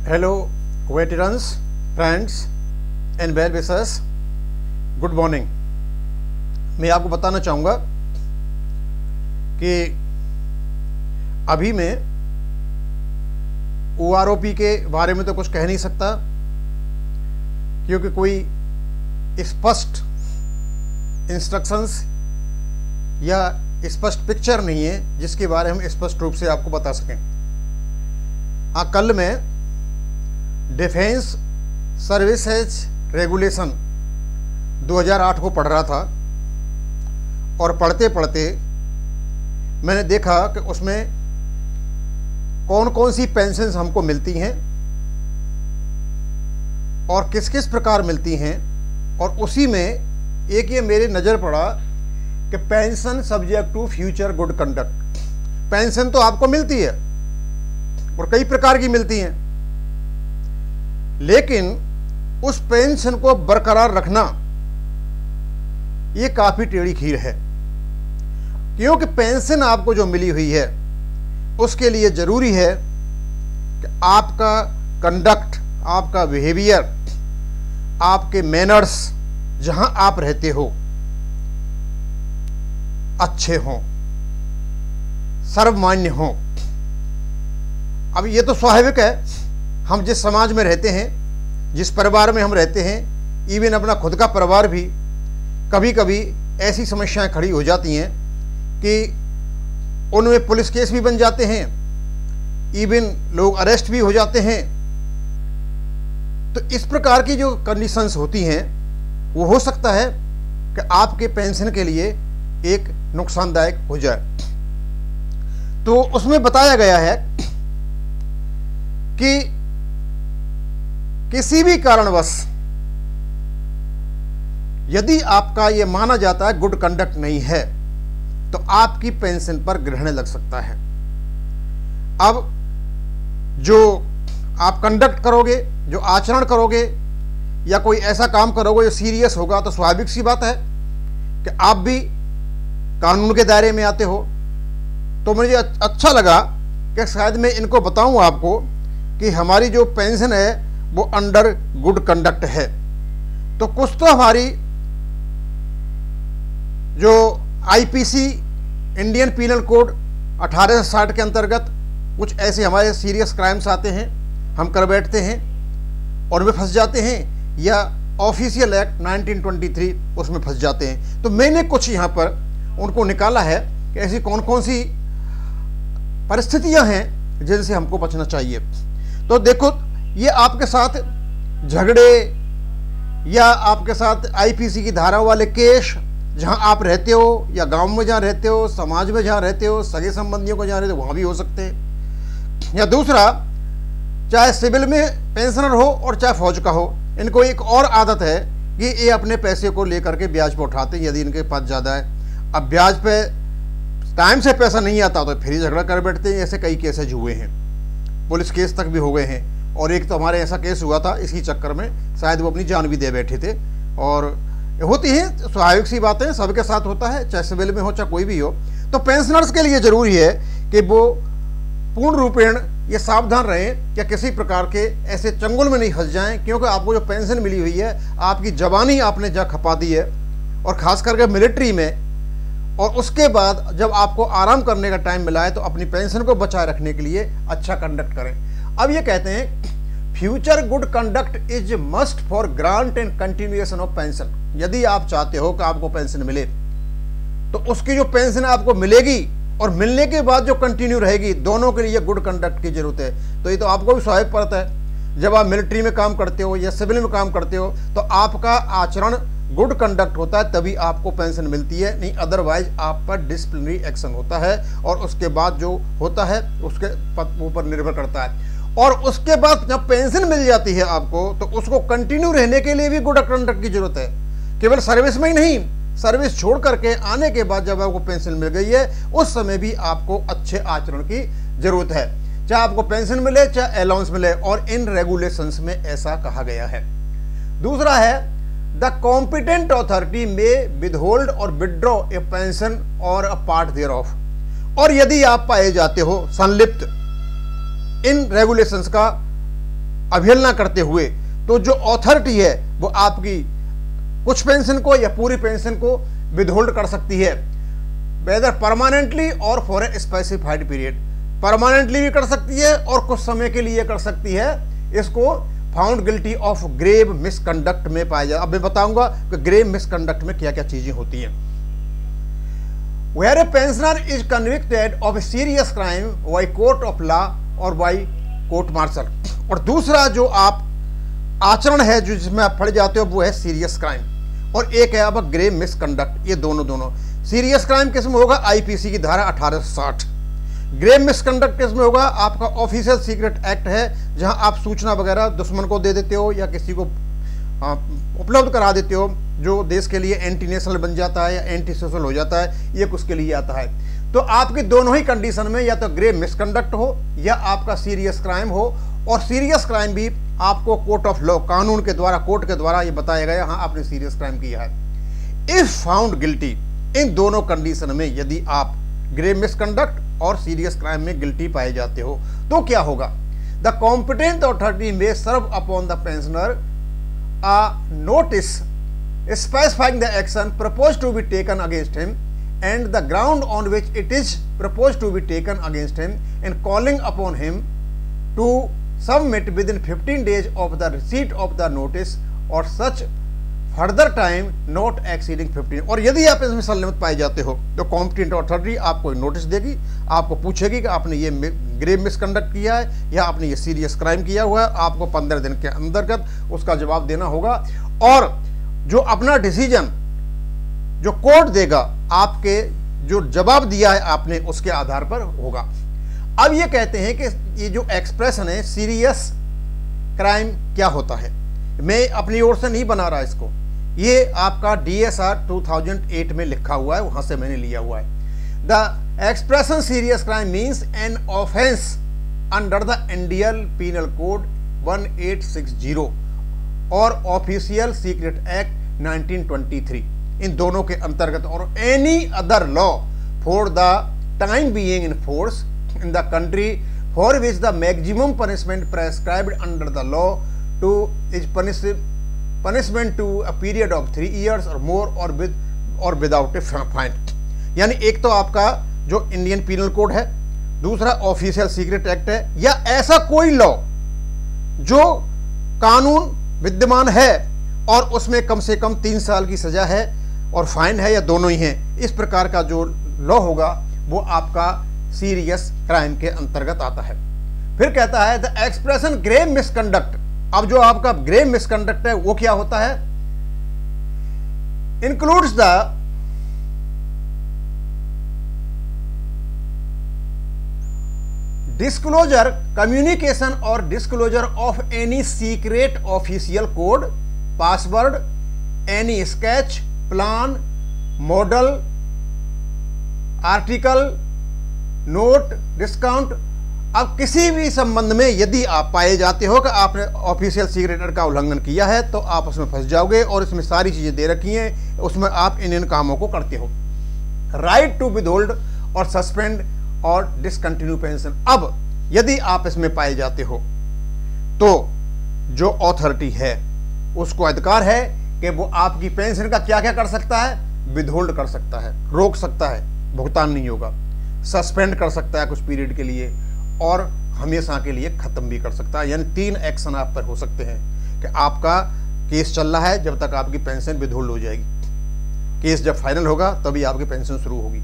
Hello veterans, friends and well wishers, good morning. मैं आपको बताना चाहूँगा कि अभी मैं OROP के बारे में तो कुछ कह नहीं सकता, क्योंकि कोई स्पष्ट इंस्ट्रक्शंस या स्पष्ट पिक्चर नहीं है जिसके बारे में हम स्पष्ट रूप से आपको बता सकें। हाँ, कल मैं डिफेंस सर्विसेज रेगुलेशन 2008 को पढ़ रहा था और पढ़ते पढ़ते मैंने देखा कि उसमें कौन कौन सी पेंशन्स हमको मिलती हैं और किस किस प्रकार मिलती हैं, और उसी में एक ये मेरे नज़र पड़ा कि pension subject to future good conduct. Pension तो आपको मिलती है और कई प्रकार की मिलती हैं, लेकिन उस पेंशन को बरकरार रखना ये काफी टेढ़ी खीर है, क्योंकि पेंशन आपको जो मिली हुई है उसके लिए जरूरी है कि आपका कंडक्ट, आपका बिहेवियर, आपके मैनर्स जहां आप रहते हो अच्छे हों, सर्वमान्य हों। अब ये तो स्वाभाविक है, हम जिस समाज में रहते हैं, जिस परिवार में हम रहते हैं, इवन अपना खुद का परिवार भी कभी कभी ऐसी समस्याएं खड़ी हो जाती हैं कि उनमें पुलिस केस भी बन जाते हैं, इवन लोग अरेस्ट भी हो जाते हैं। तो इस प्रकार की जो कंडीशंस होती हैं वो हो सकता है कि आपके पेंशन के लिए एक नुकसानदायक हो जाए। तो उसमें बताया गया है कि किसी भी कारणवश यदि आपका यह माना जाता है गुड कंडक्ट नहीं है तो आपकी पेंशन पर ग्रहण लग सकता है। अब जो आप कंडक्ट करोगे, जो आचरण करोगे या कोई ऐसा काम करोगे जो सीरियस होगा, तो स्वाभाविक सी बात है कि आप भी कानून के दायरे में आते हो। तो मुझे अच्छा लगा कि शायद मैं इनको बताऊं आपको कि हमारी जो पेंशन है वो अंडर गुड कंडक्ट है। तो कुछ तो हमारी जो IPC इंडियन पीनल कोड 1860 के अंतर्गत कुछ ऐसे हमारे सीरियस क्राइम्स आते हैं, हम कर बैठते हैं और वे फंस जाते हैं, या ऑफिशियल एक्ट 1923 उसमें फंस जाते हैं। तो मैंने कुछ यहाँ पर उनको निकाला है कि ऐसी कौन कौन सी परिस्थितियां हैं जिनसे हमको बचना चाहिए। तो देखो, ये आपके साथ झगड़े या आपके साथ IPC की धारा वाले केस जहां आप रहते हो, या गांव में जहां रहते हो, समाज में जहां रहते हो, सगे संबंधियों को जहां रहते हो वहां भी हो सकते हैं। या दूसरा, चाहे सिविल में पेंशनर हो और चाहे फौज का हो, इनको एक और आदत है कि ये अपने पैसे को लेकर के ब्याज पर उठाते हैं यदि इनके पास ज़्यादा है। अब ब्याज पे टाइम से पैसा नहीं आता तो फिर ही झगड़ा कर बैठते हैं। ऐसे कई केसेज हुए हैं, पुलिस केस तक भी हो गए हैं। और एक तो हमारे ऐसा केस हुआ था, इसी चक्कर में शायद वो अपनी जान भी दे बैठे थे। और होती है, स्वाभाविक सी बातें सबके साथ होता है, चाहे सिविल में हो चाहे कोई भी हो। तो पेंशनर्स के लिए जरूरी है कि वो पूर्ण रूपेण ये सावधान रहें कि किसी प्रकार के ऐसे चंगुल में नहीं फंस जाएं, क्योंकि आपको जो पेंशन मिली हुई है, आपकी जवानी आपने जा खपा दी है, और खास करके मिलिट्री में। और उसके बाद जब आपको आराम करने का टाइम मिला है तो अपनी पेंशन को बचाए रखने के लिए अच्छा कंडक्ट करें। अब ये कहते हैं future good conduct is must for grant and continuation of pension. यदि आप चाहते हो कि आपको पेंशन मिले तो उसकी जो पेंशन आपको मिलेगी और मिलने के बाद जो कंटिन्यू रहेगी, दोनों के लिए गुड कंडक्ट की जरूरत है। तो ये तो आपको भी स्वाभाविक पड़ता है, जब आप मिलिट्री में काम करते हो या सिविल में काम करते हो तो आपका आचरण गुड कंडक्ट होता है, तभी आपको पेंशन मिलती है, नहीं अदरवाइज आप पर डिसिप्लिनरी एक्शन होता है और उसके बाद जो होता है उसके ऊपर निर्भर करता है। और उसके बाद जब पेंशन मिल जाती है आपको तो उसको कंटिन्यू रहने के लिए भी गुड कंडक्ट की जरूरत है। केवल सर्विस में ही नहीं, सर्विस छोड़ करके आने के बाद जब आपको पेंशन मिल गई है उस समय भी आपको अच्छे आचरण की जरूरत है, चाहे आपको पेंशन मिले चाहे अलाउंस मिले, और इन रेगुलेशंस में ऐसा कहा गया है। दूसरा है द कॉम्पिटेंट अथॉरिटी में विदहोल्ड और विड्रॉ ए पेंशन और अ पार्ट देयर ऑफ। और यदि आप पाए जाते हो संलिप्त इन रेगुलेशंस का अवहेलना करते हुए तो जो अथॉरिटी है वो आपकी कुछ पेंशन को या पूरी पेंशन को विदहोल्ड कर सकती है, वेदर परमानेंटली और for a specified period. Permanently भी कर सकती है और कुछ समय के लिए कर सकती है। इसको found guilty of grave misconduct में पाया जाए। अब मैं बताऊंगा कि ग्रेव मिसकंडक्ट में क्या क्या चीजें होती हैं। Where a pensioner is convicted of a serious crime by court of law और by court martial। और दूसरा जो आप आचरण है जो जिसमें आप फड़ जाते हो वो है सीरियस क्राइम, और एक है अब ग्रेव मिसकंडक्ट। ये दोनों सीरियस क्राइम किस में होगा? आईपीसी की धारा 1860। ग्रेव मिसकंडक्ट किस में होगा? आपका ऑफिशियल सीक्रेट एक्ट है, जहां आप सूचना वगैरह दुश्मन को दे देते हो या किसी को उपलब्ध करा देते हो जो देश के लिए एंटी नेशनल बन जाता है या एंटी सोशल हो जाता है, ये कुछ के लिए आता है। तो आपकी दोनों ही कंडीशन में या तो ग्रेव मिसकंडक्ट हो या आपका सीरियस क्राइम हो, और सीरियस क्राइम भी आपको कोर्ट ऑफ लॉ, कानून के द्वारा, कोर्ट के द्वारा ये बताया गया हाँ आपने सीरियस क्राइम किया है। इफ फाउंड गिल्टी, इन दोनों कंडीशन में यदि आप ग्रेव मिसकंडक्ट और सीरियस क्राइम में गिल्टी पाए जाते हो तो क्या होगा? The competent authority may serve upon the pensioner a notice specifying the action proposed to be taken against him and the ground on which it is proposed to be taken against him, and calling upon him to submit within 15 days of the receipt of the notice or such further time not exceeding 15। और यदि आप इसमें संलिप्त पाए जाते हो तो competent authority आपको नोटिस देगी, आपको पूछेगी कि आपने ये ग्रेव मिसकंडक्ट किया है या आपने ये सीरियस क्राइम किया हुआ है। आपको 15 दिन के अंतर्गत उसका जवाब देना होगा, और जो अपना डिसीजन जो कोर्ट देगा आपके जो जवाब दिया है आपने उसके आधार पर होगा। अब ये कहते हैं कि ये जो एक्सप्रेशन है सीरियस क्राइम क्या होता है, मैं अपनी ओर से नहीं बना रहा इसको, ये आपका DSR 2008 में लिखा हुआ है, वहां से मैंने लिया हुआ है। The expression serious crime means an offence under the Indian Penal Code 1860 और ऑफिशियल सीक्रेट एक्ट 1923, इन दोनों के अंतर्गत, और any other law for the time being in force in the country for which the maximum punishment prescribed under the law two is punishment to a period of 3 years or more or without a fine। यानी एक तो आपका जो Indian Penal code है, दूसरा official secret act है, या ऐसा कोई लॉ जो कानून विद्यमान है और उसमें कम से कम 3 साल की सजा है और फाइन है, या दोनों ही हैं, इस प्रकार का जो लॉ होगा वो आपका सीरियस क्राइम के अंतर्गत आता है। फिर कहता है द एक्सप्रेशन ग्रेव मिसकंडक्ट। अब जो आपका ग्रेव मिसकंडक्ट है वो क्या होता है? इंक्लूड्स द डिस्क्लोजर, कम्युनिकेशन और disclosure of any secret official code, password, any sketch, plan, model, article, note, discount. अब किसी भी संबंध में यदि आप पाए जाते हो कि आपने ऑफिशियल सीक्रेट का उल्लंघन किया है तो आप उसमें फंस जाओगे, और इसमें सारी चीजें दे रखी हैं, उसमें आप इन कामों को करते हो। राइट टू विदहोल्ड और सस्पेंड और डिसकंटिन्यू पेंशन। अब यदि आप इसमें पाए जाते हो तो जो अथॉरिटी है उसको अधिकार है कि वो आपकी पेंशन का क्या क्या कर सकता है? विदहोल्ड कर सकता है, रोक सकता है, भुगतान नहीं होगा, सस्पेंड कर सकता है कुछ पीरियड के लिए, और हमेशा के लिए खत्म भी कर सकता है। यानी 3 एक्शन आप पर हो सकते हैं कि आपका केस चल रहा है जब तक आपकी पेंशन विदहोल्ड हो जाएगी, केस जब फाइनल होगा तभी आपकी पेंशन शुरू होगी।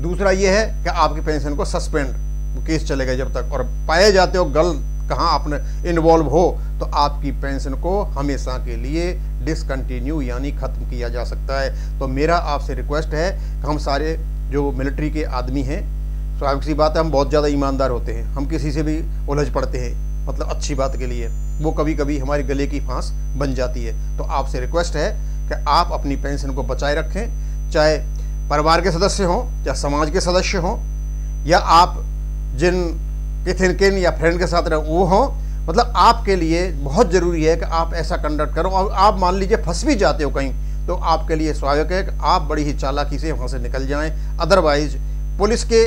दूसरा ये है कि आपकी पेंशन को सस्पेंड, वो केस चलेगा जब तक, और पाए जाते हो गलत कहाँ आपने इन्वॉल्व हो तो आपकी पेंशन को हमेशा के लिए डिसकंटिन्यू यानी खत्म किया जा सकता है। तो मेरा आपसे रिक्वेस्ट है कि हम सारे जो मिलिट्री के आदमी हैं, स्वाभाविक सी बात है हम बहुत ज़्यादा ईमानदार होते हैं, हम किसी से भी उलझ पड़ते हैं, मतलब अच्छी बात के लिए, वो कभी कभी हमारे गले की फांस बन जाती है। तो आपसे रिक्वेस्ट है कि आप अपनी पेंशन को बचाए रखें, चाहे परिवार के सदस्य हों या समाज के सदस्य हों, या आप जिन किन या फ्रेंड के साथ रहो वो हों, मतलब आपके लिए बहुत ज़रूरी है कि आप ऐसा कंडक्ट करो। और आप मान लीजिए फंस भी जाते हो कहीं तो आपके लिए स्वागत है कि आप बड़ी ही चालाकी से वहाँ से निकल जाएं। अदरवाइज पुलिस के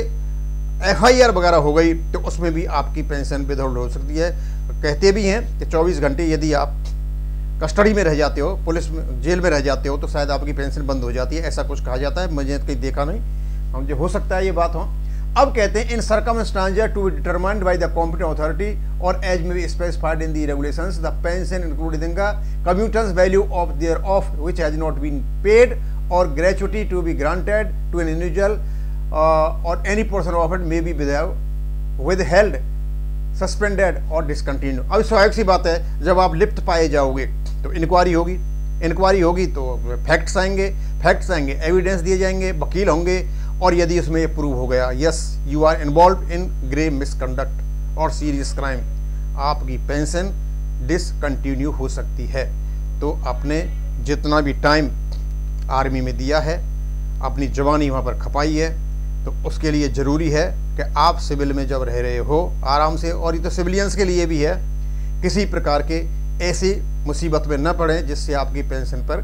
FIR वगैरह हो गई तो उसमें भी आपकी पेंशन विदहोल्ड हो सकती है। कहते भी हैं कि 24 घंटे यदि आप कस्टडी में रह जाते हो, पुलिस में, जेल में रह जाते हो, तो शायद आपकी पेंशन बंद हो जाती है, ऐसा कुछ कहा जाता है। मुझे कहीं देखा नहीं, मुझे हो सकता है ये बात हो। अब कहते हैं in circumstances to be determined by the competent authority और as may be specified in the regulations the pension including the commuted value of thereof which has not been paid और gratuity to be granted to an individual और any portion of it may be withheld, suspended और discontinue. अब स्वाभाविक सी बात है, जब आप लिप्त पाए जाओगे तो इंक्वायरी होगी तो फैक्ट्स आएंगे, एविडेंस दिए जाएंगे, वकील होंगे, और यदि उसमें ये प्रूव हो गया yes you are involve in grave misconduct और सीरियस क्राइम, आपकी पेंशन डिसकंटिन्यू हो सकती है। तो आपने जितना भी टाइम आर्मी में दिया है, अपनी जवानी वहाँ पर खपाई है, तो उसके लिए ज़रूरी है कि आप सिविल में जब रह रहे हो आराम से, और ये तो सिविलियंस के लिए भी है, किसी प्रकार के ऐसी मुसीबत में न पड़े जिससे आपकी पेंशन पर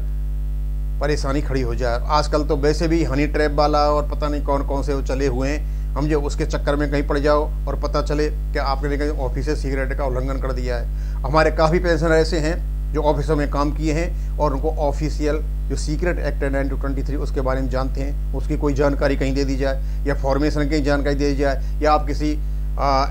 परेशानी खड़ी हो जाए। आजकल तो वैसे भी हनी ट्रैप वाला और पता नहीं कौन कौन से वो चले हुए हैं, हम जो उसके चक्कर में कहीं पड़ जाओ और पता चले कि आपने कहीं ऑफिस से सिगरेट का उल्लंघन कर दिया है। हमारे काफ़ी पेंशनर ऐसे हैं जो ऑफिसों में काम किए हैं और उनको ऑफिशियल जो सीक्रेट एक्ट है 1923 उसके बारे में जानते हैं, उसकी कोई जानकारी कहीं दे दी जाए या फॉर्मेशन की जानकारी दे दी जाए या आप किसी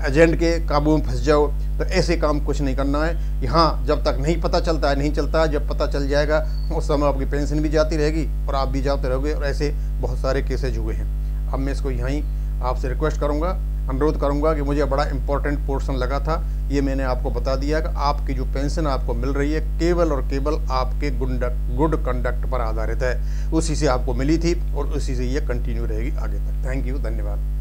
एजेंट के काबू में फंस जाओ, तो ऐसे काम कुछ नहीं करना है। यहाँ जब तक नहीं पता चलता है नहीं चलता, जब पता चल जाएगा उस समय आपकी पेंशन भी जाती रहेगी और आप भी जाते रहोगे, और ऐसे बहुत सारे केसेज हुए हैं। अब मैं इसको यहीं आपसे रिक्वेस्ट करूँगा, अनुरोध करूँगा कि मुझे बड़ा इंपॉर्टेंट पोर्शन लगा था, ये मैंने आपको बता दिया कि आपकी जो पेंशन आपको मिल रही है केवल और केवल आपके गुड कंडक्ट पर आधारित है, उसी से आपको मिली थी और उसी से ये कंटिन्यू रहेगी आगे तक। थैंक यू, धन्यवाद।